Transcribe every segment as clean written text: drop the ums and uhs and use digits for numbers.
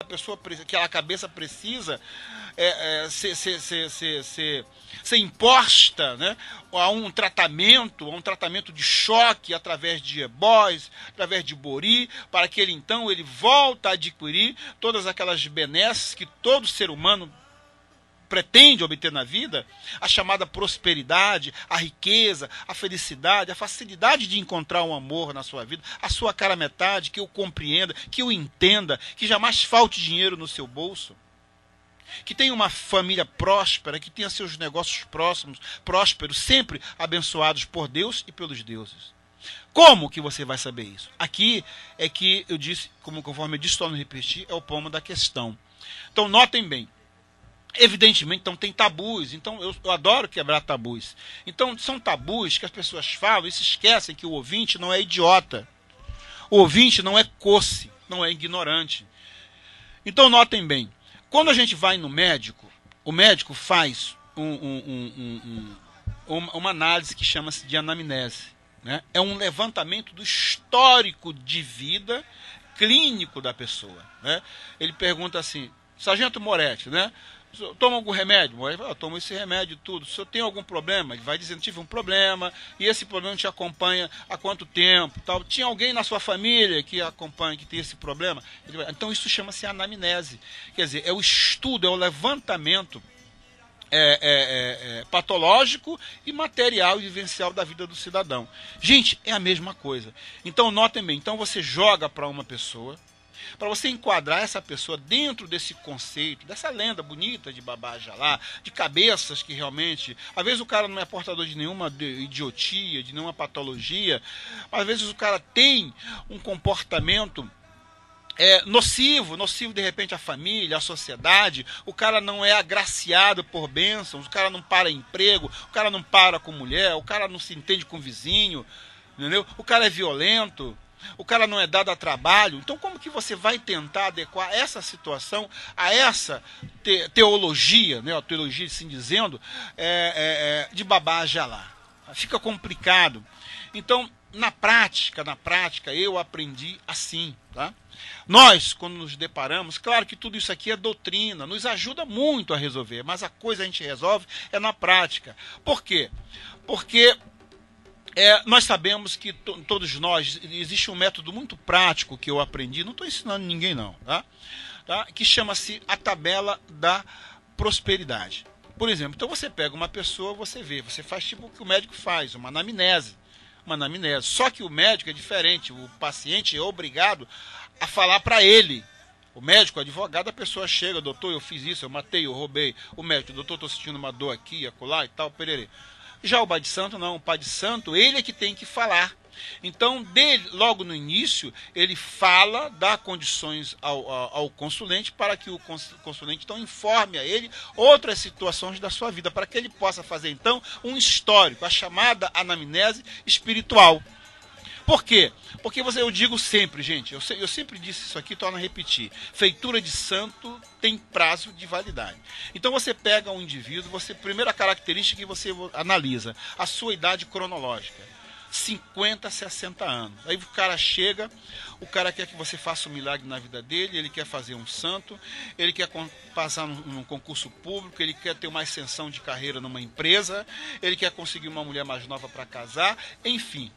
aquela cabeça precisa ser imposta, né, a um tratamento de choque através de ebós, através de bori, para que ele então ele volta a adquirir todas aquelas benesses que todo ser humano pretende obter na vida, a chamada prosperidade, a riqueza, a felicidade, a facilidade de encontrar um amor na sua vida, a sua cara metade, que o compreenda, que o entenda, que jamais falte dinheiro no seu bolso, que tenha uma família próspera, que tenha seus negócios prósperos, sempre abençoados por Deus e pelos deuses. Como que você vai saber isso? Aqui é que eu disse, conforme eu disse, torno a repetir, é o pomo da questão. Então notem bem, evidentemente, então tem tabus, então eu adoro quebrar tabus. Então são tabus que as pessoas falam e se esquecem que o ouvinte não é idiota. O ouvinte não é coce, não é ignorante. Então notem bem, quando a gente vai no médico, o médico faz uma análise que chama-se de anamnese, né? É um levantamento do histórico de vida clínico da pessoa, né? Ele pergunta assim, Sargento Moretti, né? Toma algum remédio? Eu tomo esse remédio e tudo. Se eu tenho algum problema, ele vai dizendo, tive um problema, e esse problema te acompanha há quanto tempo? Tal. Tinha alguém na sua família que acompanha, que tem esse problema? Então isso chama-se anamnese. Quer dizer, é o estudo, é o levantamento patológico e material e vivencial da vida do cidadão. Gente, é a mesma coisa. Então notem bem, então você joga para uma pessoa, para você enquadrar essa pessoa dentro desse conceito, dessa lenda bonita de Babá Ajalá, de cabeças que realmente, às vezes o cara não é portador de nenhuma idiotia, de nenhuma patologia, mas às vezes o cara tem um comportamento nocivo de repente à família, à sociedade, o cara não é agraciado por bênçãos, o cara não para emprego, o cara não para com mulher, o cara não se entende com o vizinho, entendeu? O cara é violento, o cara não é dado a trabalho. Então como que você vai tentar adequar essa situação a essa teologia, né, a teologia assim dizendo, de Babá Ajalá? Fica complicado. Então, na prática, eu aprendi assim, tá? Nós, quando nos deparamos, claro que tudo isso aqui é doutrina, nos ajuda muito a resolver, mas a coisa a gente resolve é na prática. Por quê? Porque nós sabemos que todos nós, existe um método muito prático que eu aprendi, não estou ensinando ninguém não, tá? Que chama-se a tabela da prosperidade. Por exemplo, então você pega uma pessoa, você faz tipo o que o médico faz, uma anamnese. Só que o médico é diferente, o paciente é obrigado a falar para ele. O médico, o advogado, a pessoa chega, doutor, eu fiz isso, eu matei, eu roubei. O médico, doutor, estou sentindo uma dor aqui, acolá e tal, pererê. Já o pai de santo, não, o pai de santo, ele é que tem que falar. Então, logo no início, ele fala, dá condições ao consulente para que o consulente então informe a ele outras situações da sua vida, para que ele possa fazer então um histórico, a chamada anamnese espiritual. Por quê? Porque eu digo sempre, gente, eu sempre disse isso aqui, torno a repetir, feitura de santo tem prazo de validade. Então você pega um indivíduo, primeira característica que você analisa, a sua idade cronológica. 50, 60 anos. Aí o cara chega, o cara quer que você faça um milagre na vida dele, ele quer fazer um santo, ele quer passar num concurso público, ele quer ter uma ascensão de carreira numa empresa, ele quer conseguir uma mulher mais nova para casar, enfim.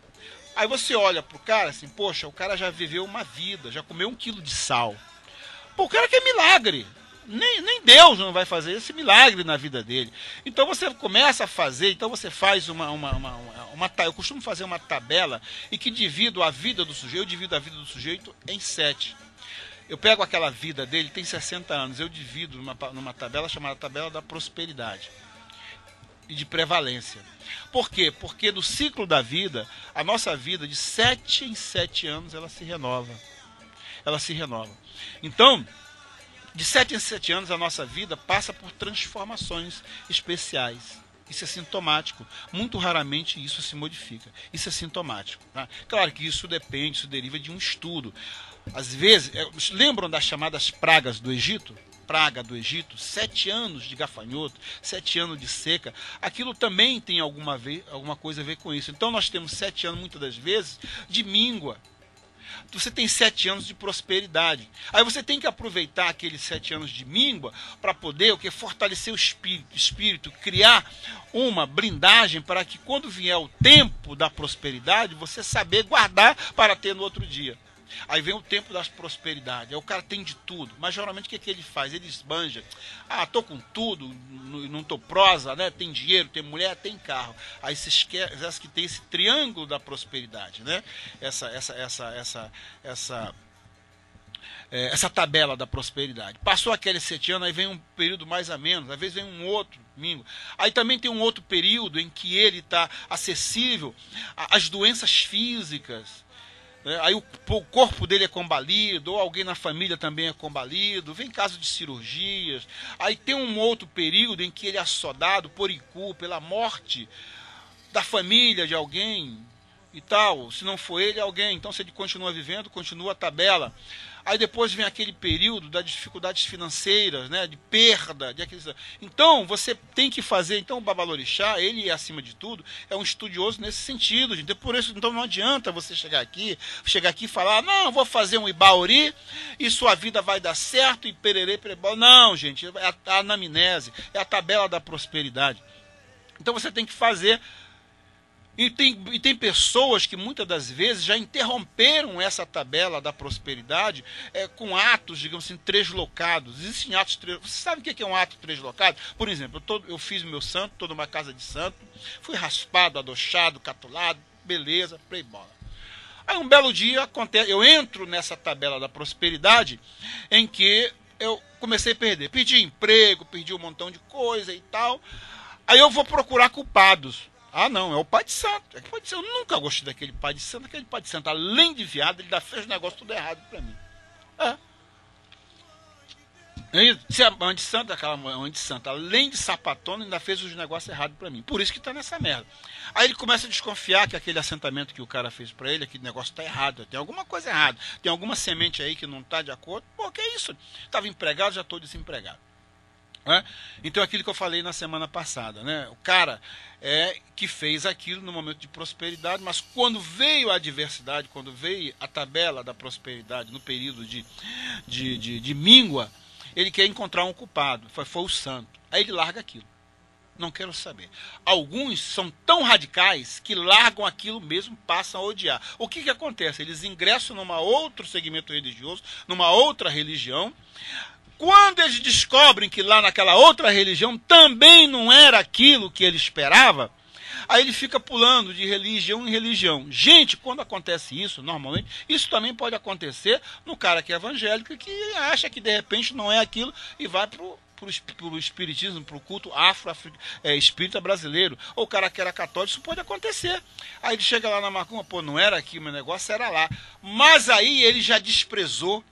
Aí você olha pro cara assim, poxa, o cara já viveu uma vida, já comeu 1 quilo de sal. Pô, o cara quer milagre. Nem Deus não vai fazer esse milagre na vida dele. Então você começa a fazer, então você faz eu costumo fazer uma tabela e que divido a vida do sujeito, eu divido a vida do sujeito em 7. Eu pego aquela vida dele, tem 60 anos, eu divido numa tabela chamada tabela da prosperidade e de prevalência. Por quê? Porque do ciclo da vida, a nossa vida de 7 em 7 anos ela se renova. Então, de 7 em 7 anos, a nossa vida passa por transformações especiais. Isso é sintomático. Muito raramente isso se modifica. Isso é sintomático. Tá? Claro que isso deriva de um estudo. Às vezes, lembram das chamadas pragas do Egito? Praga do Egito, 7 anos de gafanhoto, 7 anos de seca. Aquilo também tem alguma coisa a ver com isso. Então nós temos 7 anos, muitas das vezes, de míngua. você tem 7 anos de prosperidade. Aí você tem que aproveitar aqueles 7 anos de míngua para poder fortalecer o espírito, criar uma blindagem para que quando vier o tempo da prosperidade, você saber guardar para ter no outro dia. Aí vem o tempo da prosperidade, aí o cara tem de tudo, mas geralmente o que ele faz? Ele esbanja, tô com tudo, não tô prosa, né? Tem dinheiro, tem mulher, tem carro. Aí se esquece que tem esse triângulo da prosperidade, né? Essa tabela da prosperidade. Passou aqueles 7 anos, aí vem um período mais ou menos, às vezes vem um outro domingo. Aí também tem um outro período em que ele está acessível às doenças físicas. Aí o corpo dele é combalido, ou alguém na família também é combalido, vem caso de cirurgias. Aí tem um outro período em que ele é assodado por Iku, pela morte da família de alguém e tal. Se não for ele, alguém. Então se ele continua vivendo, continua a tabela. Aí depois vem aquele período das dificuldades financeiras, né, de perda, de aqueles... Então, você tem que fazer... Então, o Babalorixá, ele, acima de tudo, é um estudioso nesse sentido, gente. Por isso, então, não adianta você chegar aqui e falar, não, vou fazer um Ibauri e sua vida vai dar certo e pererê, perebó. Não, gente, é a anamnese, é a tabela da prosperidade. Então, você tem que fazer... E tem pessoas que muitas das vezes já interromperam essa tabela da prosperidade com atos, digamos assim, treslocados. Existem atos treslocados. Você sabe o que é um ato treslocado? Por exemplo, eu fiz meu santo, estou numa casa de santo, fui raspado, adochado, catulado, beleza, play bola. Aí um belo dia acontece, eu entro nessa tabela da prosperidade em que eu comecei a perder. Perdi emprego, perdi um montão de coisa e tal. Aí eu vou procurar culpados. Não, é o pai de santo. Eu nunca gostei daquele pai de santo. Aquele pai de santo, além de viado, ele ainda fez o negócio tudo errado pra mim. Se a mãe de santo, aquela mãe de santo, além de sapatona, ainda fez os negócios errados pra mim. Por isso que tá nessa merda. Aí ele começa a desconfiar que aquele assentamento que o cara fez pra ele, aquele negócio tá errado. Tem alguma coisa errada. Tem alguma semente aí que não tá de acordo. Pô, que é isso? Tava empregado, já tô desempregado. Então aquilo que eu falei na semana passada, né? O cara que fez aquilo no momento de prosperidade, mas quando veio a adversidade, quando veio a tabela da prosperidade no período de míngua, ele quer encontrar um culpado, foi o santo. Aí ele larga aquilo. Não quero saber. Alguns são tão radicais que largam aquilo mesmo, passam a odiar. O que acontece? Eles ingressam numa outro segmento religioso, numa outra religião. Quando eles descobrem que lá naquela outra religião também não era aquilo que ele esperava, aí ele fica pulando de religião em religião. Gente, quando acontece isso, normalmente, isso também pode acontecer no cara que é evangélico, que acha que de repente não é aquilo e vai pro espiritismo, pro culto espírita brasileiro. Ou o cara que era católico, isso pode acontecer. Aí ele chega lá na macumba, não era aqui, meu negócio era lá. Mas aí ele já desprezou,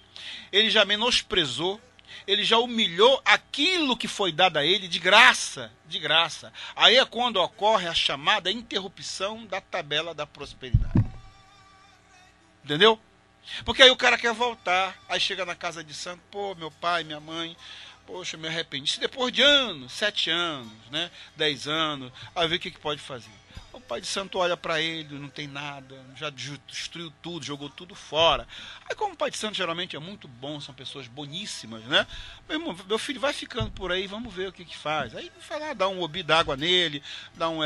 ele já menosprezou, ele já humilhou aquilo que foi dado a ele de graça, de graça. Aí é quando ocorre a chamada interrupção da tabela da prosperidade. Entendeu? Porque aí o cara quer voltar, aí chega na casa de santo, meu pai, minha mãe, poxa, me arrependi. Se depois de anos, 7 anos, né, 10 anos, aí vê o que pode fazer. O pai de santo olha para ele, não tem nada, já destruiu tudo, jogou tudo fora. Aí como o pai de santo geralmente é muito bom, são pessoas boníssimas, né? Meu filho vai ficando por aí, vamos ver o que faz. Aí vai lá, dá um obi d'água nele, dá um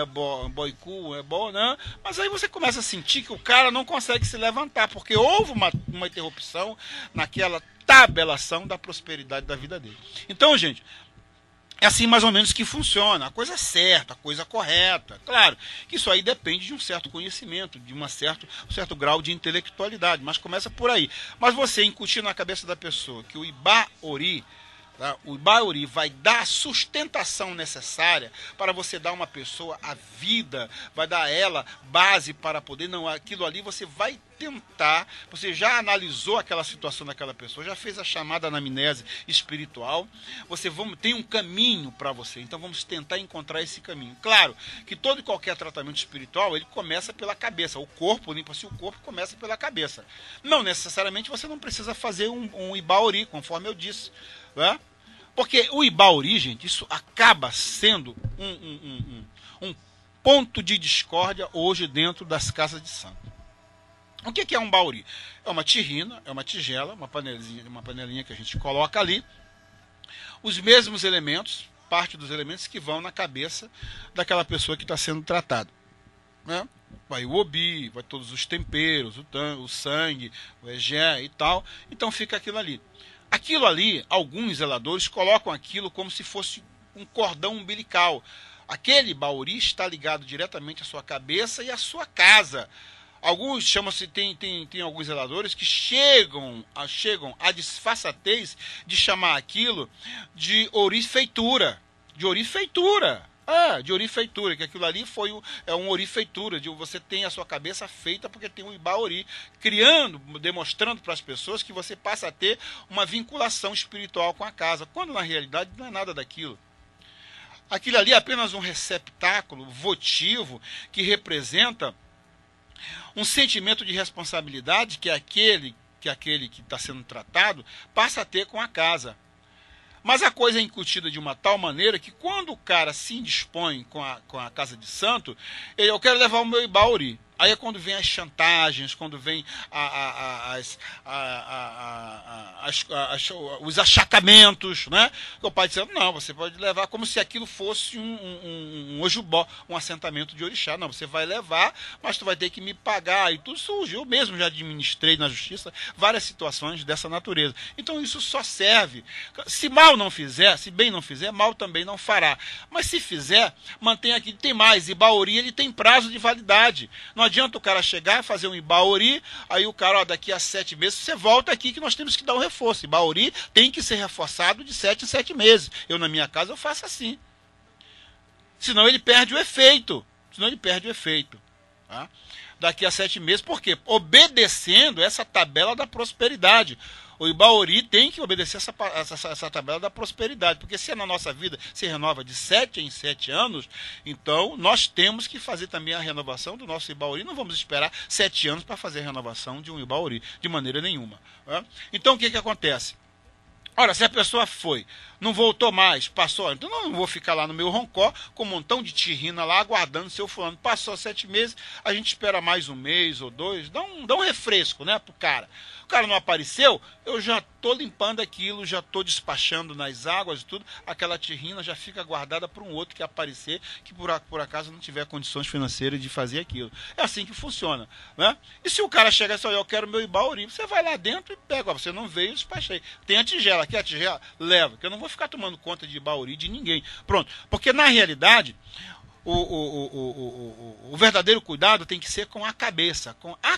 boicu, né? Mas aí você começa a sentir que o cara não consegue se levantar, porque houve uma interrupção naquela tabelação da prosperidade da vida dele. Então, gente, é assim mais ou menos que funciona, a coisa certa, a coisa correta. Claro que isso aí depende de um certo conhecimento, de um certo grau de intelectualidade, mas começa por aí. Mas você incutir na cabeça da pessoa que o Ibaori, tá? O Ibaori vai dar a sustentação necessária para você dar a uma pessoa a vida, vai dar a ela base para poder, não, aquilo ali você vai tentar, você já analisou aquela situação daquela pessoa, já fez a chamada anamnese espiritual, tem um caminho para você, então vamos tentar encontrar esse caminho. Claro que todo e qualquer tratamento espiritual, ele começa pela cabeça, o corpo, limpa-se o corpo, começa pela cabeça. Não necessariamente você não precisa fazer um Ibaori, conforme eu disse, né? Porque o Ibaori, gente, isso acaba sendo um ponto de discórdia hoje dentro das casas de santo. O que é um bauri? É uma tirrina, é uma tigela, uma panelinha que a gente coloca ali, os mesmos elementos, parte dos elementos que vão na cabeça daquela pessoa que está sendo tratada, né? Vai o obi, vai todos os temperos, o sangue, o egé e tal, então fica aquilo ali. Aquilo ali, alguns zeladores colocam aquilo como se fosse um cordão umbilical. Aquele bauri está ligado diretamente à sua cabeça e à sua casa. Alguns chamam-se, tem alguns zeladores que chegam à disfarçatez de chamar aquilo de orifeitura. De orifeitura. De orifeitura, que aquilo ali é um orifeitura, de você tem a sua cabeça feita porque tem um ibaori, demonstrando para as pessoas que você passa a ter uma vinculação espiritual com a casa, quando na realidade não é nada daquilo. Aquilo ali é apenas um receptáculo votivo que representa um sentimento de responsabilidade que aquele que está sendo tratado passa a ter com a casa. Mas a coisa é incutida de uma tal maneira que quando o cara se indispõe com a casa de santo, eu quero levar o meu ibauri. Aí é quando vem as chantagens, quando vem os achatamentos, né? O pai dizendo, não, você pode levar como se aquilo fosse um ojubó, um assentamento de orixá. Não, você vai levar, mas tu vai ter que me pagar. E tudo surge. Eu mesmo já administrei na justiça várias situações dessa natureza. Então isso só serve. Se mal não fizer, se bem não fizer, mal também não fará. Mas se fizer, mantém aqui. Tem mais, ibaori ele tem prazo de validade. Não adianta o cara chegar, fazer um ibaori, aí o cara, daqui a 7 meses, você volta aqui que nós temos que dar um reforço. Ibaori tem que ser reforçado de 7 em 7 meses. Eu, na minha casa, eu faço assim. Senão ele perde o efeito. Tá? Daqui a 7 meses, por quê? Obedecendo essa tabela da prosperidade. O ibaori tem que obedecer essa tabela da prosperidade, porque se na nossa vida se renova de 7 em 7 anos, então nós temos que fazer também a renovação do nosso ibaori. Não vamos esperar 7 anos para fazer a renovação de um ibaori, de maneira nenhuma. Né? Então o que acontece? Ora, se a pessoa foi, não voltou mais, passou, então não vou ficar lá no meu roncó com um montão de tirrina lá aguardando seu fulano. Passou 7 meses, a gente espera mais 1 mês ou 2, dá um refresco, né, pro cara. O cara não apareceu, eu já estou limpando aquilo, já estou despachando nas águas e tudo, aquela tirrina já fica guardada para um outro que aparecer, que por acaso não tiver condições financeiras de fazer aquilo. É assim que funciona, né? E se o cara chegar e dizer, eu quero meu ibauri, você vai lá dentro e pega, você não veio, eu despachei. Tem a tigela, quer a tigela? Leva, que eu não vou ficar tomando conta de ibauri de ninguém. Pronto, porque na realidade o verdadeiro cuidado tem que ser com a cabeça, a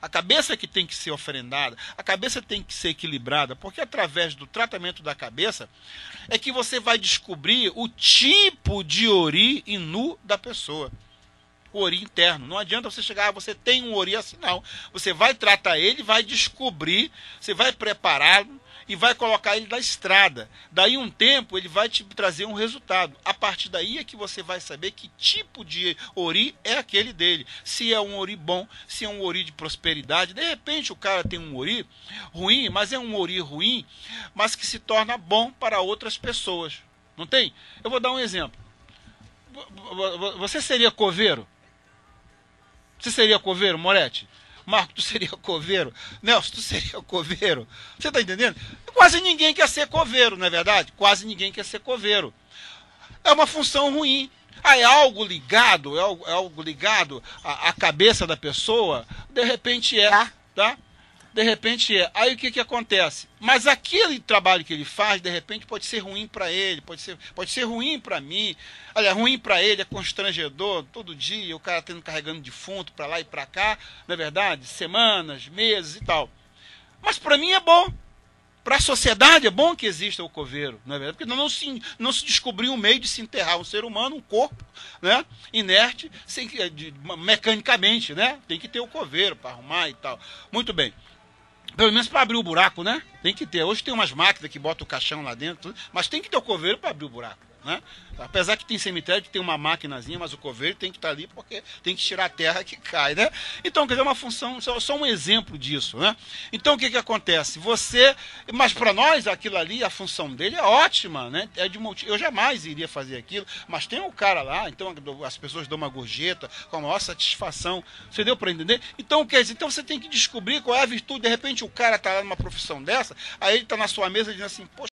cabeça que tem que ser ofrendada, a cabeça tem que ser equilibrada, porque através do tratamento da cabeça é que você vai descobrir o tipo de ori e nu da pessoa, o ori interno. Não adianta você chegar, você tem um ori assim, não. Você vai tratar ele, vai descobrir, você vai prepará-lo e vai colocar ele na estrada. Daí um tempo ele vai te trazer um resultado. A partir daí é que você vai saber que tipo de ori é aquele dele. Se é um ori bom, se é um ori de prosperidade. De repente o cara tem um ori ruim, mas é um ori ruim, mas que se torna bom para outras pessoas. Não tem? Eu vou dar um exemplo. Você seria coveiro? Você seria coveiro, Moretti? Marco, tu seria coveiro? Nelson, tu seria coveiro? Você está entendendo? Quase ninguém quer ser coveiro, não é verdade? Quase ninguém quer ser coveiro. É uma função ruim. É algo ligado, é algo ligado à cabeça da pessoa? De repente é, tá? De repente é. Aí o que acontece? Mas aquele trabalho que ele faz, de repente, pode ser ruim para ele, pode ser ruim para mim. Olha, ruim para ele, é constrangedor, todo dia o cara tendo carregando defunto para lá e para cá, não é verdade? Semanas, meses e tal. Mas para mim é bom. Para a sociedade é bom que exista o coveiro, não é verdade? Porque não se descobriu um meio de se enterrar um ser humano, um corpo, né, inerte, mecanicamente, né? Tem que ter o coveiro para arrumar e tal. Muito bem. Pelo menos para abrir o buraco, né? Tem que ter. Hoje tem umas máquinas que botam o caixão lá dentro, mas tem que ter o coveiro para abrir o buraco. né? Apesar que tem cemitério que tem uma maquinazinha, mas o coveiro tem que estar ali porque tem que tirar a terra que cai, né? Então, quer dizer, é uma função, só um exemplo disso, né? Então, o que que acontece? Mas para nós, aquilo ali, a função dele é ótima, né? Eu jamais iria fazer aquilo, mas tem um cara lá, então as pessoas dão uma gorjeta com a maior satisfação. Você deu para entender? Então, quer dizer, então você tem que descobrir qual é a virtude. De repente, o cara está lá numa profissão dessa, aí ele está na sua mesa dizendo assim, poxa,